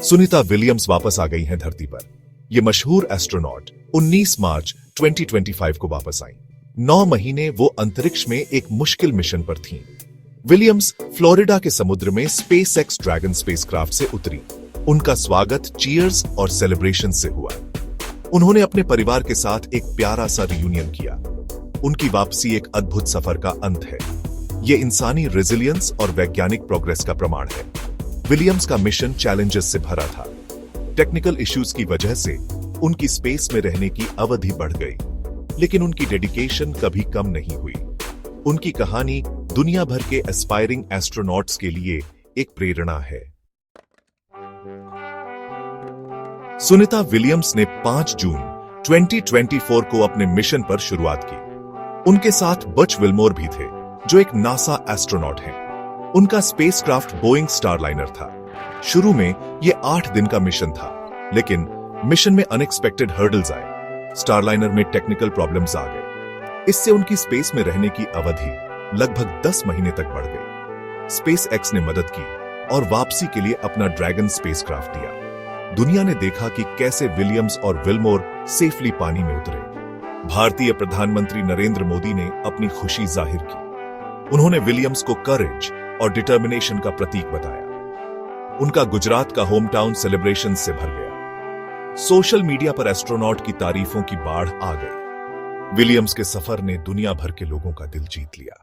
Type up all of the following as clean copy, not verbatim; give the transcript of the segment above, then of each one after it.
Sunita Williams वापस आ गई हैं धरती पर। ये मशहूर एस्ट्रोनॉट 19 मार्च 2025 को वापस आई। 9 महीने वो अंतरिक्ष में एक मुश्किल मिशन पर थीं। विलियम्स फ्लोरिडा के समुद्र में स्पेसएक्स ड्रैगन स्पेसक्राफ्ट से उतरी। उनका स्वागत चीयर्स और सेलिब्रेशन से हुआ। उन्होंने अपने परिवार के साथ एक प्यारा सा रियूनियन किया। उनकी वापसी एक अद्भुत सफर का अंत है। ये इंसानी रेजिलियंस और वैज्ञानिक प्रोग्रेस का प्रमाण है। विलियम्स का मिशन चैलेंजेस से भरा था। टेक्निकल इश्यूज की वजह से उनकी स्पेस में रहने की अवधि बढ़ गई, लेकिन उनकी डेडिकेशन कभी कम नहीं हुई। उनकी कहानी दुनिया भर के एस्पायरिंग एस्ट्रोनॉट्स के लिए एक प्रेरणा है। सुनीता विलियम्स ने 5 जून 2024 को अपने मिशन पर शुरुआत की। उनके साथ बच विल्मोर भी थे, जो एक नासा एस्ट्रोनॉट हैं। उनका स्पेसक्राफ्ट बोइंग स्टारलाइनर था। शुरू में यह 8 दिन का मिशन था, लेकिन मिशन में अनएक्सपेक्टेड हर्डल्स आए। स्टारलाइनर में टेक्निकल प्रॉब्लम्स आ गए। इससे उनकी स्पेस में रहने की अवधि लगभग 10 महीने तक बढ़ गई। स्पेसएक्स ने मदद की और वापसी के लिए अपना ड्रैगन स्पेसक्राफ्ट दिया। दुनिया ने देखा कि कैसे विलियम्स और विल्मोर सेफली पानी में उतरे। भारतीय प्रधानमंत्री नरेंद्र मोदी ने अपनी खुशी जाहिर की। उन्होंने विलियम्स को करेज और डिटर्मिनेशन का प्रतीक बताया। उनका गुजरात का होम टाउन सेलिब्रेशन से भर गया। सोशल मीडिया पर एस्ट्रोनॉट की तारीफों की बाढ़ आ गई। विलियम्स के सफर ने दुनिया भर के लोगों का दिल जीत लिया।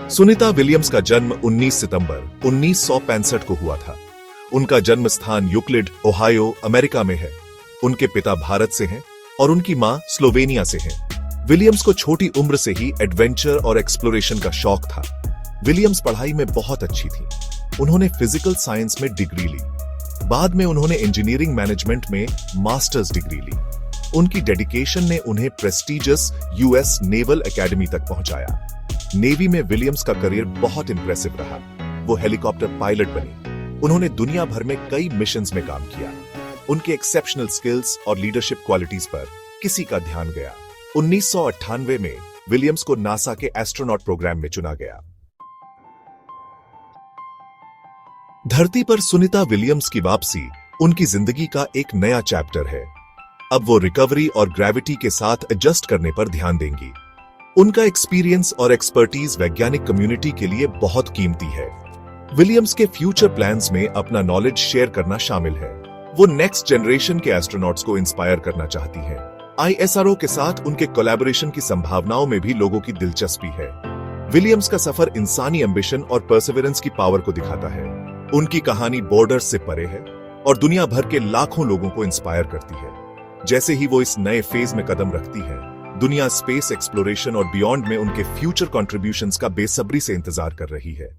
सुनीता विलियम्स का जन्म 19 सितंबर 1965 को हुआ था। उनका जन्म स्थान यूक्लिड, ओहायो, अमेरिका में है। उनके पिता भारत से हैं और उनकी मां स्लोवेनिया से हैं। विलियम्स को छोटी उम्र से ही एडवेंचर और एक्सप्लोरेशन का शौक था। विलियम्स पढ़ाई में बहुत अच्छी थी। उन्होंने फिजिकल साइंस में डिग्री ली। बाद में उन्होंने इंजीनियरिंग मैनेजमेंट में मास्टर्स डिग्री ली। उनकी डेडिकेशन ने उन्हें प्रेस्टिजियस यूएस नेवल एकेडमी तक पहुंचाया। नेवी में विलियम्स का करियर बहुत इंप्रेसिव रहा। वो हेलीकॉप्टर पायलट बनी। उन्होंने दुनिया भर में कई मिशंस में काम किया। उनके एक्सेप्शनल स्किल्स और लीडरशिप क्वालिटीज पर किसी का ध्यान गया। 1998 में विलियम्स को नासा के एस्ट्रोनॉट प्रोग्राम में चुना गया। धरती पर सुनीता विलियम्स की वापसी उनकी जिंदगी का एक नया चैप्टर है। अब वो रिकवरी और ग्रेविटी के साथ एडजस्ट करने पर ध्यान देंगी। उनका एक्सपीरियंस और एक्सपर्टीज वैज्ञानिक कम्युनिटी के लिए बहुत कीमती है। विलियम्स के फ्यूचर प्लान्स में अपना नॉलेज शेयर करना शामिल है। वो नेक्स्ट जनरेशन के एस्ट्रोनॉट्स को इंस्पायर करना चाहती हैं। आईएसआरओ के साथ उनके कोलैबोरेशन की संभावनाओं में भी लोगों की दिलचस्पी है। विलियम्स का सफर इंसानी एम्बिशन और परसिवरेंस की पावर को दिखाता है। उनकी कहानी बॉर्डर्स से परे है और दुनिया भर के लाखों लोगों को इंस्पायर करती है। जैसे ही वो इस नए फेज में कदम रखती है, दुनिया स्पेस एक्सप्लोरेशन और बियॉन्ड में उनके फ्यूचर कंट्रीब्यूशंस का बेसब्री से इंतजार कर रही है।